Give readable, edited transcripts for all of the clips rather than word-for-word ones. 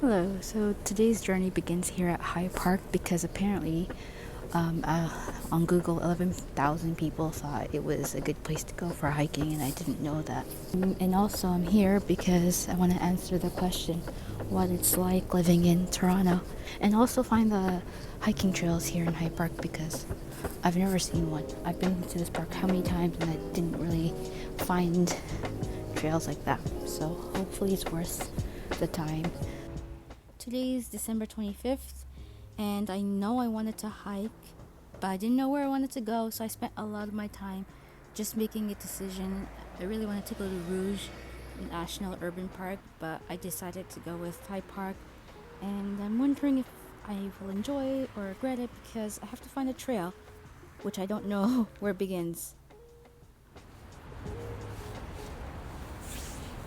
Hello, so today's journey begins here at Hyde Park because apparently on Google 11,000 people thought it was a good place to go for hiking, and I didn't know that. And also, I'm here because I want to answer the question what it's like living in Toronto, and also find the hiking trails here in Hyde Park because I've never seen one. I've been to this park how many times and I didn't really find trails like that, so hopefully it's worth the time. Today is December 25th, and I know I wanted to hike, but I didn't know where I wanted to go, so I spent a lot of my time just making a decision. I really wanted to go to Rouge National Urban Park, but I decided to go with Hyde Park, and I'm wondering if I will enjoy it or regret it because I have to find a trail, which I don't know where it begins.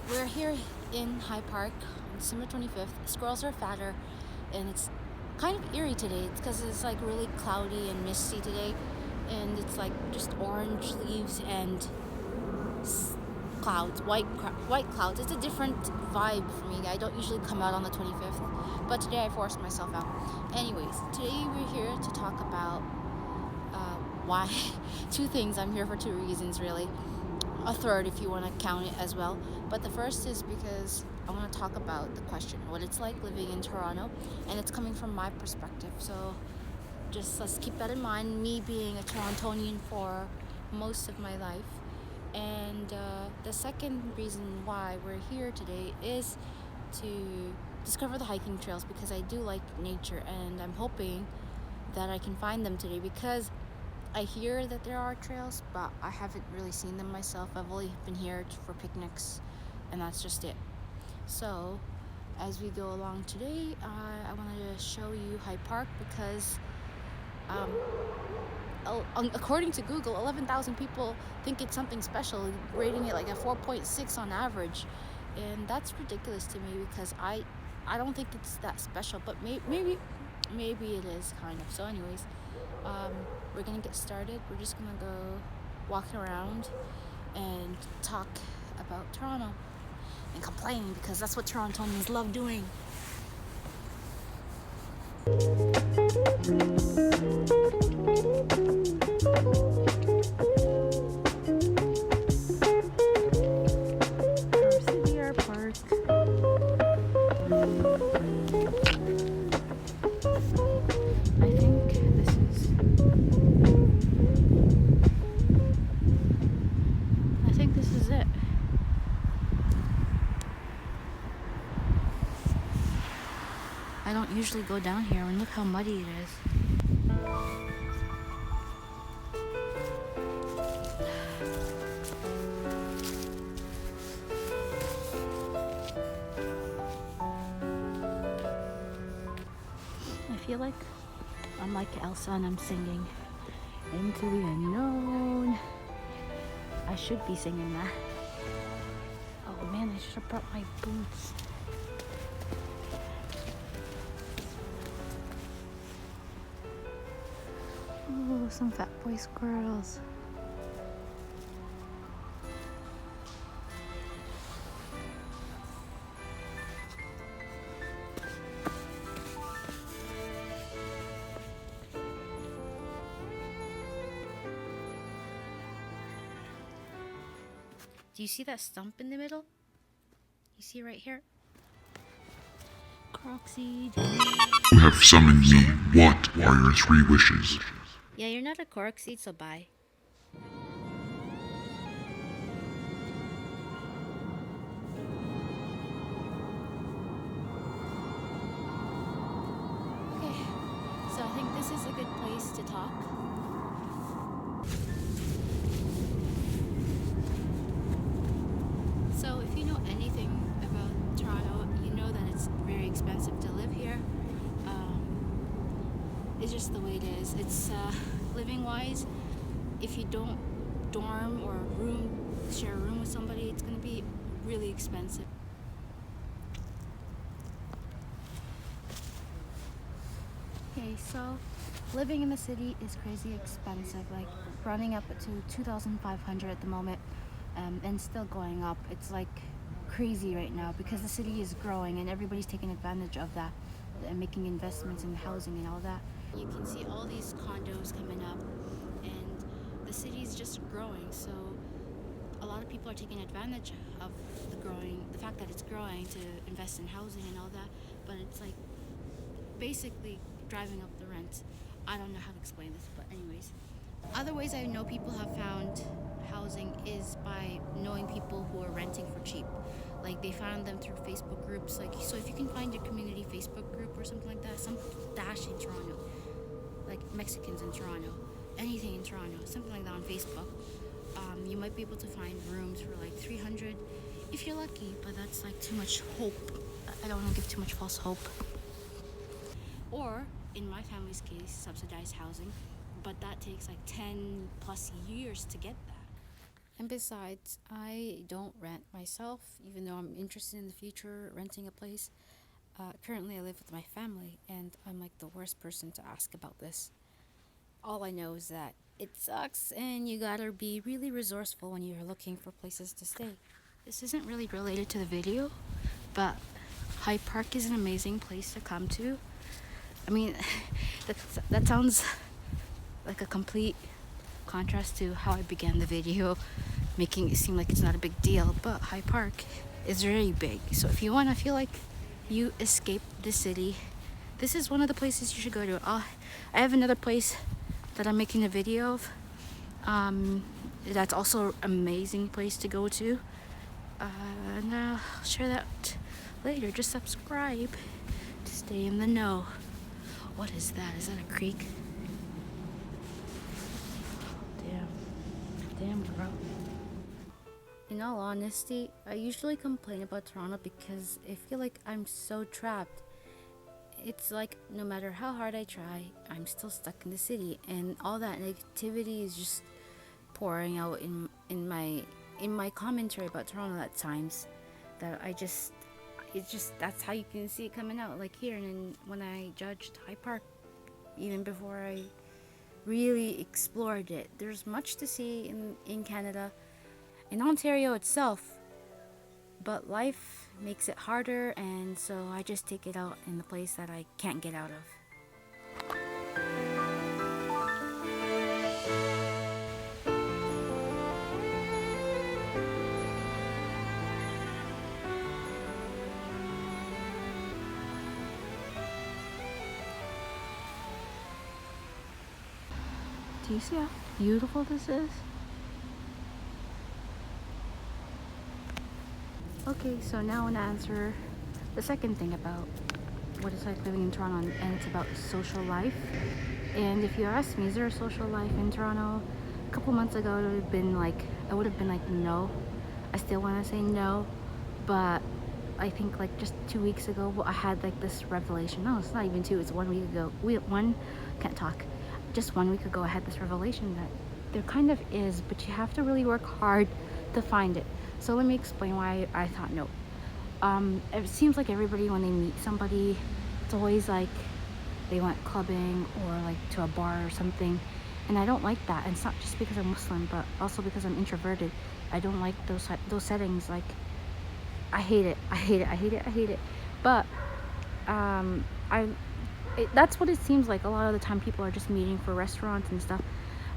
We're here in Hyde Park on December 25th. Squirrels are fatter, and it's kind of eerie today. It's because it's like really cloudy and misty today, and it's like just orange leaves and clouds, white clouds. It's a different vibe for me. I don't usually come out on the 25th, but today I forced myself out. Anyways, today we're here to talk about why two things. I'm here for two reasons, really. A third if you want to count it as well. But the first is because I want to talk about the question, what it's like living in Toronto, and it's coming from my perspective. So just let's keep that in mind, me being a Torontonian for most of my life. And the second reason why we're here today is to discover the hiking trails because I do like nature, and I'm hoping that I can find them today because I hear that there are trails, but I haven't really seen them myself. I've only been here for picnics, and that's just it. So, as we go along today, I wanted to show you Hyde Park because, according to Google, 11,000 people think it's something special, rating it like a 4.6 on average, and that's ridiculous to me because I don't think it's that special, but maybe it is kind of. So, anyways. We're gonna get started. We're just gonna go walking around and talk about Toronto and complain because that's what Torontonians love doing. Our city, our park. I think this is. I think this is it. I don't usually go down here, and look how muddy it is. I feel like I'm like Elsa and I'm singing Into the Unknown. I should be singing that. Oh man, I should have brought my boots. Oh, some fat boy squirrels. Do you see that stump in the middle? You see right here? Croxseed. You have summoned me. What are your three wishes? Yeah, you're not a Croxseed, so bye. Okay, so I think this is a good place to talk. So if you know anything about Toronto, you know that it's very expensive to live here. It's just the way it is. It's living wise, if you don't dorm or share a room with somebody, it's going to be really expensive. Okay, so living in the city is crazy expensive, like running up to 2,500 at the moment, and still going up. It's like crazy right now because the city is growing and everybody's taking advantage of that and making investments in housing and all that. You can see all these condos coming up, and the city is just growing, so a lot of people are taking advantage of the fact that it's growing, to invest in housing and all that, but it's like basically driving up the rent. I don't know how to explain this, but anyways. Other ways I know people have found housing is by knowing people who are renting for cheap. Like they found them through Facebook groups. Like, so if you can find your community Facebook group or something like that, some dash in Toronto, like Mexicans in Toronto, anything in Toronto, something like that on Facebook, you might be able to find rooms for like $300 if you're lucky, but that's like too much hope. I don't want to give too much false hope. Or in my family's case, subsidized housing, but that takes like 10 plus years to get that. And besides, I don't rent myself, even though I'm interested in the future renting a place. Currently I live with my family, and I'm like the worst person to ask about this. All I know is that it sucks, and you gotta be really resourceful when you're looking for places to stay. This isn't really related to the video, but Hyde Park is an amazing place to come to. I mean, that sounds like a complete contrast to how I began the video, making it seem like it's not a big deal, but Hyde Park is really big. So if you want to feel like you escaped the city, this is one of the places you should go to. I have another place that I'm making a video of. That's also an amazing place to go to. And I'll share that later. Just subscribe to stay in the know. What is that? Is that a creek? Damn, bro. In all honesty, I usually complain about Toronto because I feel like I'm so trapped. It's like no matter how hard I try, I'm still stuck in the city, and all that negativity is just pouring out in my commentary about Toronto at times. That that's how you can see it coming out, like here. And then when I judged Hyde Park, even before I really explored it, there's much to see in Canada, in Ontario itself, but life makes it harder, and so I just take it out in the place that I can't get out of. Do you see how beautiful this is? Okay, so now I want to answer the second thing about what it's like living in Toronto, and it's about social life. And if you ask me, is there a social life in Toronto? A couple months ago, I would have been like, no. I still want to say no, but I think like just 2 weeks ago, I had like this revelation. No, it's not even 2, it's 1 week ago. Just 1 week ago, I had this revelation that there kind of is, but you have to really work hard to find it. So let me explain why I thought no. It seems like everybody, when they meet somebody, it's always like they went clubbing or like to a bar or something, and I don't like that. And it's not just because I'm Muslim, but also because I'm introverted. I don't like those settings. Like, I hate it. But that's what it seems like. A lot of the time people are just meeting for restaurants and stuff.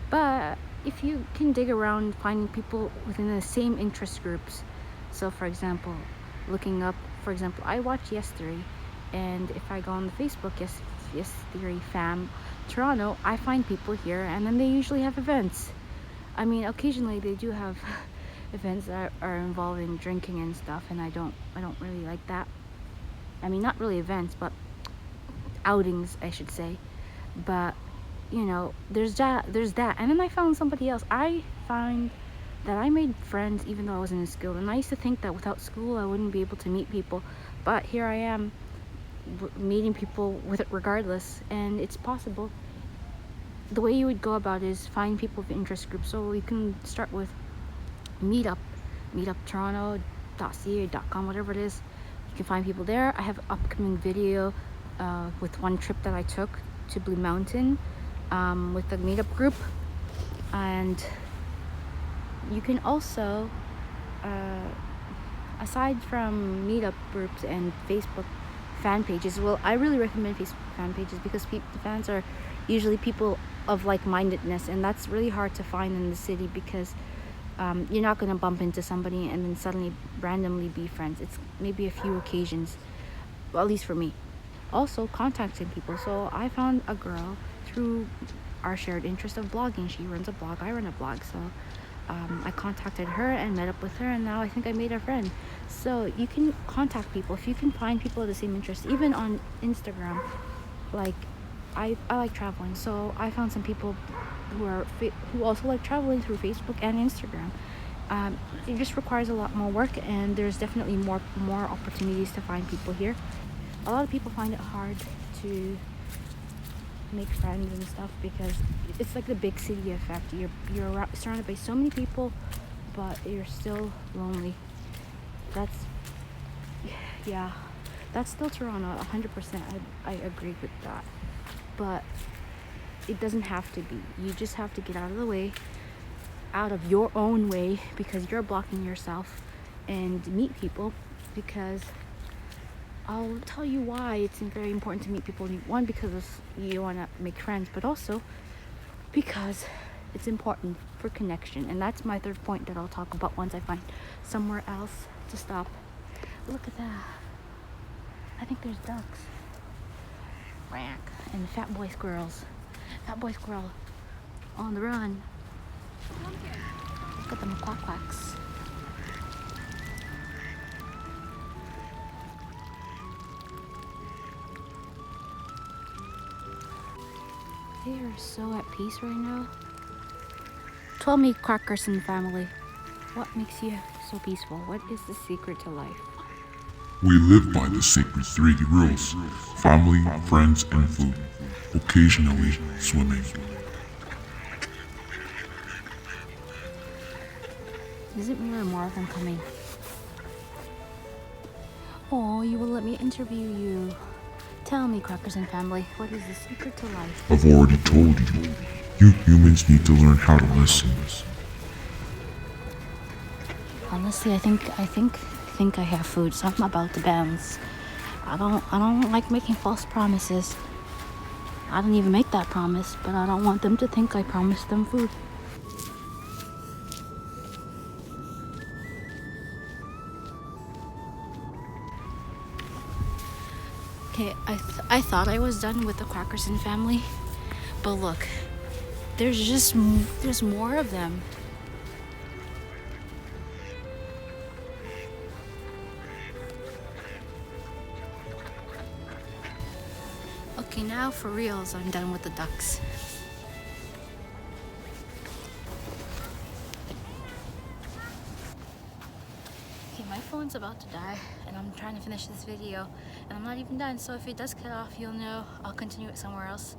But if you can dig around finding people within the same interest groups, so for example, looking up, for example, I watch Yes Theory, and if I go on the Facebook Yes Theory fam Toronto, I find people here, and then they usually have events. I mean, occasionally they do have events that are involving drinking and stuff, and I don't really like that. I mean, not really events, but outings, I should say. But you know, there's that, and then I found somebody else. I find that I made friends even though I wasn't in school, and I used to think that without school I wouldn't be able to meet people, but here I am meeting people with it regardless, and it's possible. The way you would go about it is find people with interest groups. So you can start with meetuptoronto.ca.com, whatever it is. You can find people there. I have an upcoming video with one trip that I took to Blue Mountain with the meetup group, and you can also aside from meetup groups and Facebook fan pages, well, I really recommend Facebook fan pages because the fans are usually people of like-mindedness, and that's really hard to find in the city because you're not going to bump into somebody and then suddenly randomly be friends. It's maybe a few occasions, well, at least for me. Also, contacting people. So I found a girl through our shared interest of blogging. She runs a blog, I run a blog, so I contacted her and met up with her, and now I think I made a friend. So you can contact people if you can find people of the same interest, even on Instagram. Like I like traveling, so I found some people who also like traveling through Facebook and Instagram. It just requires a lot more work, and there's definitely more opportunities to find people here. A lot of people find it hard to make friends and stuff because it's like the big city effect. You're surrounded by so many people, but you're still lonely. That's still Toronto, 100%. I agree with that, but it doesn't have to be. You just have to get out of your own way, because you're blocking yourself, and meet people, because I'll tell you why it's very important to meet people. One, because you want to make friends, but also because it's important for connection. And that's my third point that I'll talk about once I find somewhere else to stop. Look at that. I think there's ducks. And fat boy squirrels. Fat boy squirrel on the run. Look at them quacks. They are so at peace right now. Tell me, Crackerson family, what makes you so peaceful? What is the secret to life? We live by the sacred three rules: family, friends, and food. Occasionally, swimming. Isn't Mira Marvin coming? Oh, you will let me interview you. Tell me, Crackerson family, what is the secret to life? I've already told you. You humans need to learn how to listen. Honestly, I think I have food, so I'm about to bounce. I don't like making false promises. I didn't even make that promise, but I don't want them to think I promised them food. Okay, I thought I was done with the Crackerson family, but look, there's more of them. Okay, now for reals, I'm done with the ducks. Okay, my phone's about to die, and I'm trying to finish this video, and I'm not even done, so if it does cut off, you'll know I'll continue it somewhere else.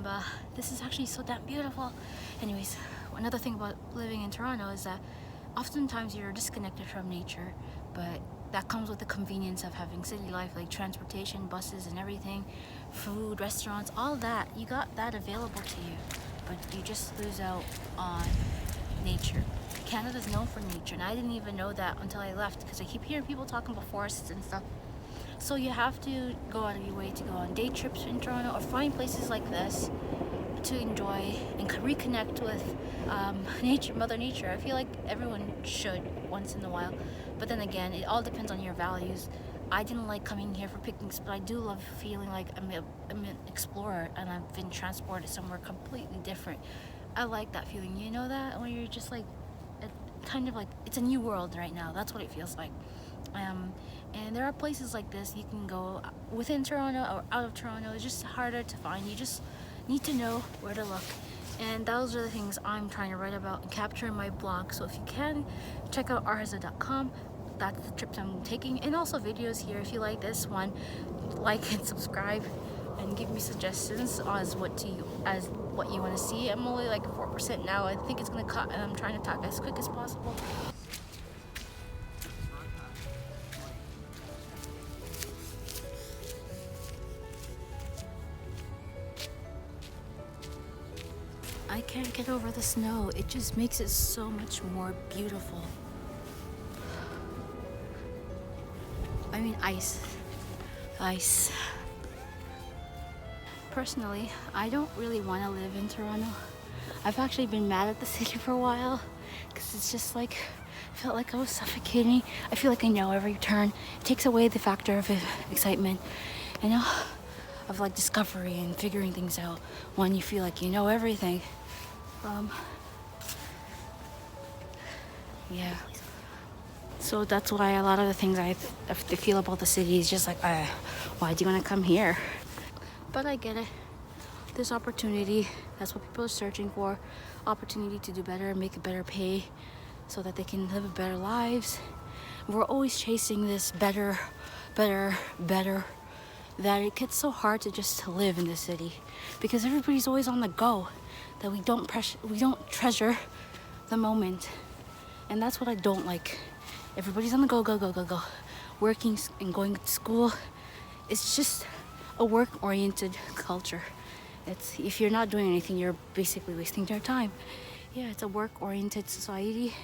But this is actually so damn beautiful. Anyways, another thing about living in Toronto is that oftentimes you're disconnected from nature, but that comes with the convenience of having city life, like transportation, buses and everything, food, restaurants, all that. You got that available to you, but you just lose out on nature. Canada's known for nature, and I didn't even know that until I left, because I keep hearing people talking about forests and stuff. So you have to go out of your way to go on day trips in Toronto, or find places like this to enjoy and reconnect with nature, Mother Nature. I feel like everyone should once in a while, but then again, it all depends on your values. I didn't like coming here for picnics, but I do love feeling like I'm an explorer and I've been transported somewhere completely different. I like that feeling, you know, that when you're just like, kind of like it's a new world right now. That's what it feels like. And there are places like this you can go within Toronto or out of Toronto. It's just harder to find. You just need to know where to look, and those are the things I'm trying to write about and capture in my blog. So if you can, check out arhaza.com. That's the trips I'm taking, and also videos here. If you like this one, like and subscribe, and give me suggestions as what you want to see. I'm only like 4% now. I think it's gonna cut, and I'm trying to talk as quick as possible. I can't get over the snow. It just makes it so much more beautiful. Ice. Personally, I don't really want to live in Toronto. I've actually been mad at the city for a while because it's just like felt like I was suffocating. I feel like I know every turn. It takes away the factor of excitement, you know, of like discovery and figuring things out when you feel like you know everything. Yeah. So that's why a lot of the things I feel about the city is just like, why do you want to come here? But I get it. There's opportunity. That's what people are searching for. Opportunity to do better, make a better pay so that they can live better lives. We're always chasing this better, that it gets so hard to just live in the city because everybody's always on the go, that we don't treasure the moment. And that's what I don't like. Everybody's on the go. Working and going to school. It's just a work-oriented culture. It's if you're not doing anything, you're basically wasting your time. Yeah, it's a work-oriented society.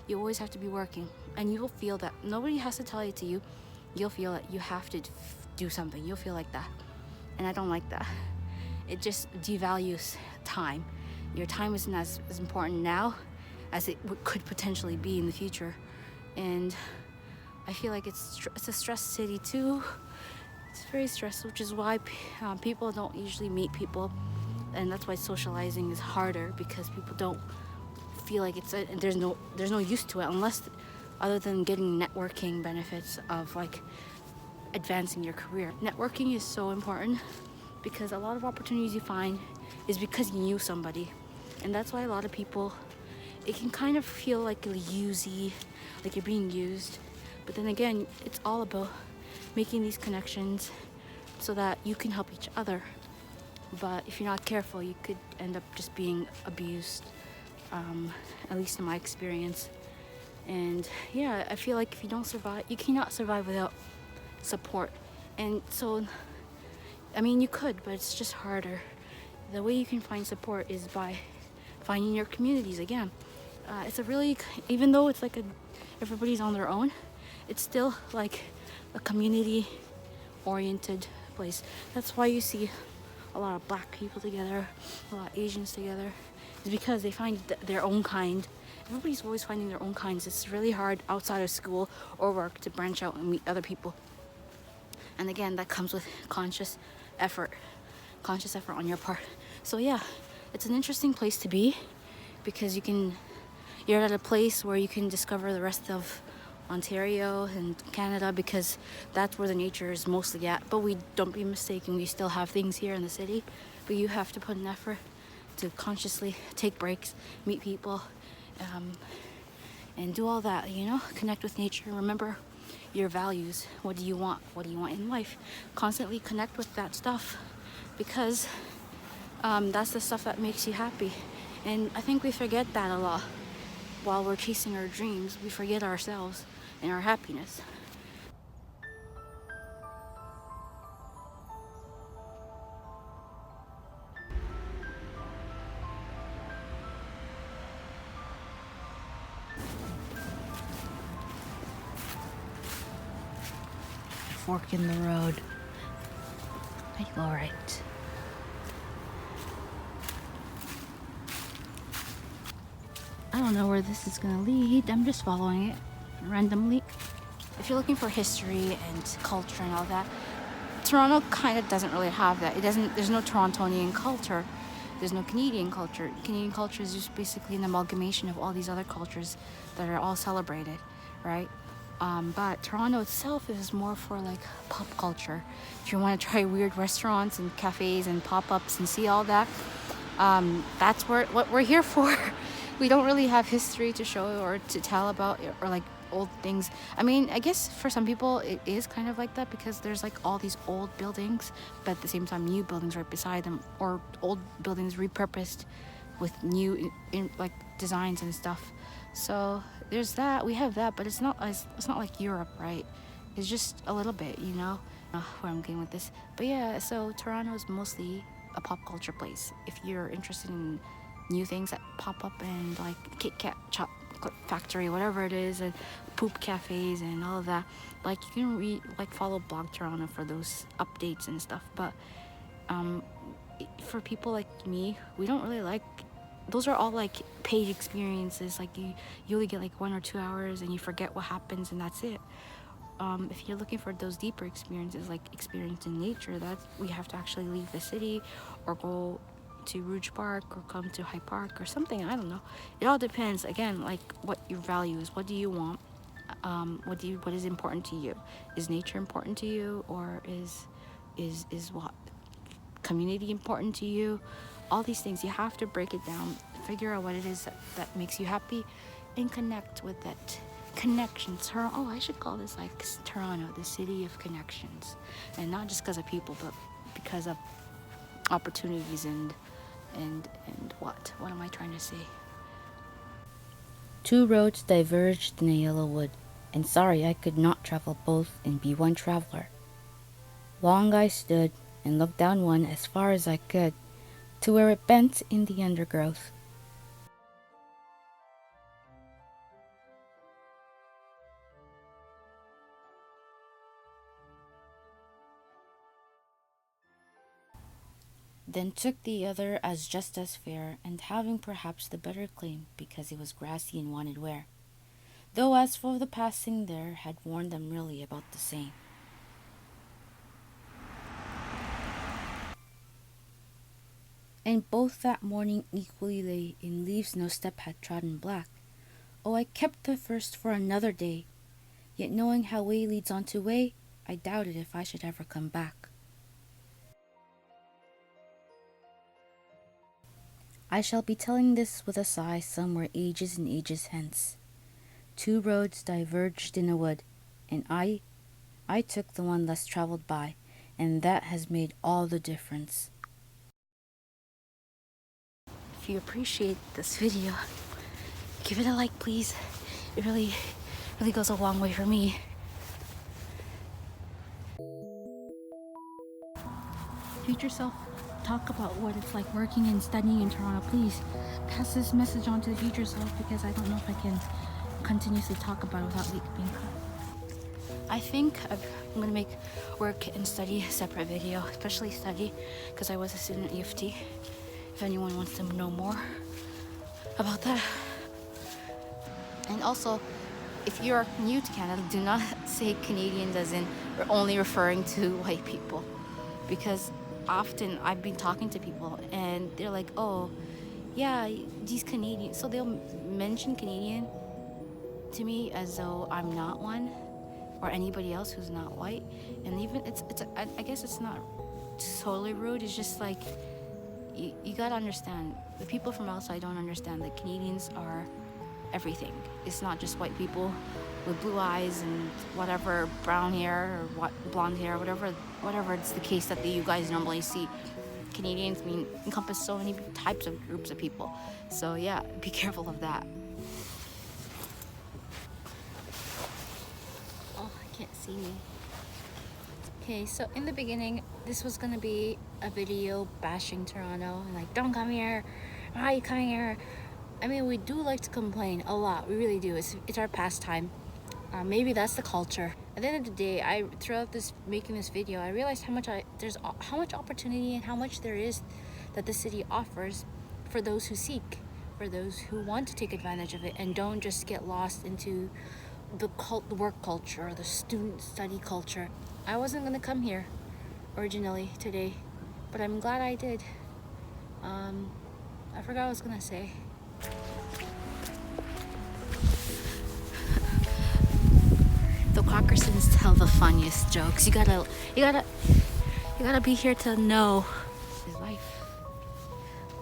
You always have to be working, and you'll feel that nobody has to tell it to you. You'll feel that you have to do something. You'll feel like that, and I don't like that. It just devalues time. Your time isn't as important now as it could potentially be in the future, and I feel like it's a stress city too. It's very stressful, which is why people don't usually meet people, and that's why socializing is harder because people don't feel like there's no use to it unless other than getting networking benefits of like advancing your career. Networking is so important because a lot of opportunities you find is because you knew somebody, and that's why a lot of people, it can kind of feel like usy, like you're being used. But then again, it's all about making these connections so that you can help each other. But if you're not careful, you could end up just being abused, at least in my experience. And yeah, I feel like if you don't survive, you cannot survive without support. And so, I mean, you could, but it's just harder. The way you can find support is by finding your communities again. It's a really, even though it's like everybody's on their own, it's still like a community oriented place. That's why you see a lot of black people together, a lot of Asians together. It's because they find their own kind. Everybody's always finding their own kinds. It's really hard outside of school or work to branch out and meet other people. And again, that comes with conscious effort on your part. So yeah, it's an interesting place to be because you're at a place where you can discover the rest of Ontario and Canada because that's where the nature is mostly at. But don't be mistaken, we still have things here in the city, but you have to put an effort to consciously take breaks, meet people, and do all that, you know, connect with nature. Remember your values. What do you want in life? Constantly connect with that stuff because that's the stuff that makes you happy. And I think we forget that a lot. While we're chasing our dreams, we forget ourselves and our happiness. Fork in the road. I go right. I don't know where this is gonna lead. I'm just following it randomly. If you're looking for history and culture and all that, Toronto kind of doesn't really have that. There's no Torontonian culture. There's no Canadian culture. Canadian culture is just basically an amalgamation of all these other cultures that are all celebrated, right? But Toronto itself is more for like pop culture. If you want to try weird restaurants and cafes and pop-ups and see all that, that's what we're here for. We don't really have history to show or to tell about or like old things. I mean, I guess for some people it is kind of like that because there's like all these old buildings, but at the same time new buildings right beside them, or old buildings repurposed with new like designs and stuff. So there's that. We have that, but it's not like Europe, right? It's just a little bit, you know, where I'm going with this. But yeah, so Toronto is mostly a pop culture place. If you're interested in new things that pop up and like Kit Kat chocolate factory, whatever it is, and poop cafes and all of that. Like, you can follow Blog Toronto for those updates and stuff. But for people like me, we don't really like. Those are all like paid experiences. Like you only get like 1 or 2 hours and you forget what happens and that's it. If you're looking for those deeper experiences, like experiencing nature, that we have to actually leave the city or go to Rouge Park or come to High Park or something. I don't know. It all depends. Again, like what your value is. What do you want? What is important to you? Is nature important to you, or is what community important to you? All these things, you have to break it down, figure out what it is that makes you happy, and connect with that. Connections. I should call this like Toronto, the city of connections, and not just because of people, but because of opportunities and what am I trying to say? Two roads diverged in a yellow wood, and sorry I could not travel both and be one traveler. Long I stood and looked down one as far as I could, to where it bent in the undergrowth. Then took the other as just as fair, and having perhaps the better claim, because it was grassy and wanted wear, though as for the passing there had warned them really about the same. And both that morning equally lay in leaves no step had trodden black. Oh, I kept the first for another day, yet knowing how way leads on to way, I doubted if I should ever come back. I shall be telling this with a sigh somewhere ages and ages hence. Two roads diverged in a wood, and I took the one less traveled by, and that has made all the difference. If you appreciate this video, give it a like, please. It really goes a long way for me. Future self, talk about what it's like working and studying in Toronto. Please pass this message on to the future self, because I don't know if I can continuously talk about it without being cut. I think I'm going to make work and study a separate video, especially study, because I was a student at U of T. If anyone wants to know more about that. And also, if you're new to Canada, do not say Canadians as in we're only referring to white people, because often I've been talking to people and they're like, oh yeah, these Canadians, so they'll mention Canadian to me as though I'm not one, or anybody else who's not white. And even I guess it's not totally rude, it's just like you gotta understand, the people from outside don't understand that Canadians are everything. It's not just white people with blue eyes and whatever, brown hair or blonde hair, whatever it's the case that you guys normally see. Canadians encompass so many types of groups of people. So yeah, be careful of that. Oh, I can't see me. Okay, so in the beginning, this was gonna be a video bashing Toronto and like, don't come here, why are you coming here? I mean, we do like to complain a lot, we really do. It's our pastime. Maybe that's the culture. At the end of the day, throughout making this video, I realized how much opportunity and how much there is that the city offers for those who seek, for those who want to take advantage of it and don't just get lost into the work culture or the student study culture. I wasn't gonna come here originally today, but I'm glad I did. I forgot what I was gonna say. The Quackersons tell the funniest jokes. You gotta be here to know his life.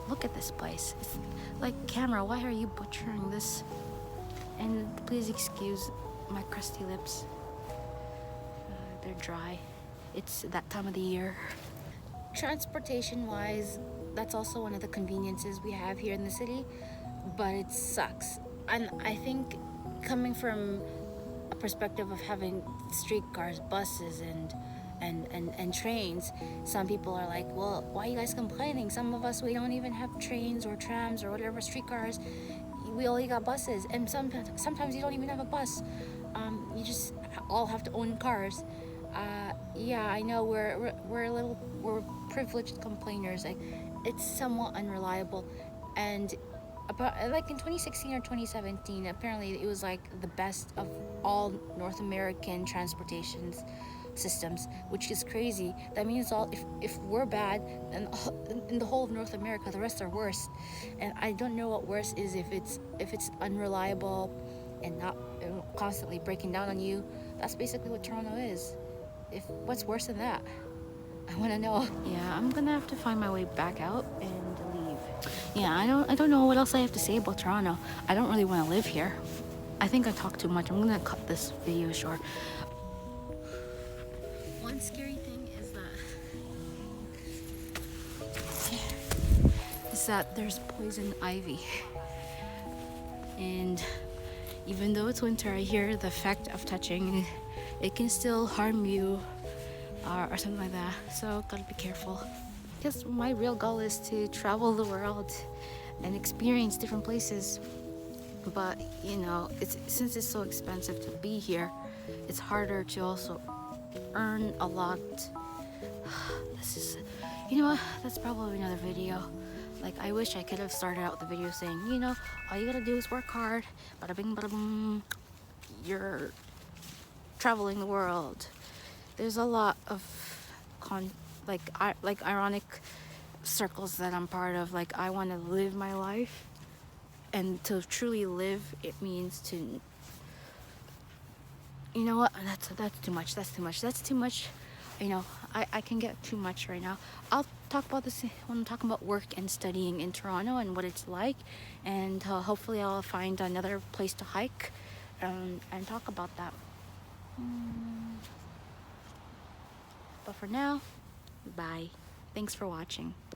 Look at this place. It's like, camera, why are you butchering this? And please excuse my crusty lips. They're dry. It's that time of the year. Transportation wise, that's also one of the conveniences we have here in the city, but it sucks. And I think coming from a perspective of having streetcars, buses, and trains, some people are like, well, why are you guys complaining? Some of us, we don't even have trains or trams or whatever, streetcars. We only got buses, and sometimes you don't even have a bus. you just all have to own cars. Yeah, I know we're privileged complainers. Like, it's somewhat unreliable, and about like in 2016 or 2017, apparently it was like the best of all North American transportations systems, which is crazy. That means all if we're bad, then in the whole of North America, the rest are worse. And I don't know what worse is, if it's unreliable and not constantly breaking down on you. That's basically what Toronto is. If what's worse than that? I want to know. Yeah, I'm gonna have to find my way back out and leave. Yeah, I don't know what else I have to say about Toronto. I don't really want to live here. I think I talked too much. I'm gonna cut this video short. One scary thing is that there's poison ivy, and even though it's winter, I hear the effect of touching it can still harm you, or something like that. So gotta be careful. Because my real goal is to travel the world and experience different places. But you know, since it's so expensive to be here, it's harder to also earn a lot. This is, you know what? That's probably another video. Like, I wish I could have started out the video saying, you know, all you gotta do is work hard. Bada bing, bada boom. You're traveling the world. There's a lot of ironic circles that I'm part of. Like, I want to live my life, and to truly live, it means to, you know what? That's too much. That's too much. You know, I can get too much right now. I'll talk about this when I'm talking about work and studying in Toronto and what it's like, and hopefully I'll find another place to hike and talk about that. But for now, bye. Thanks for watching.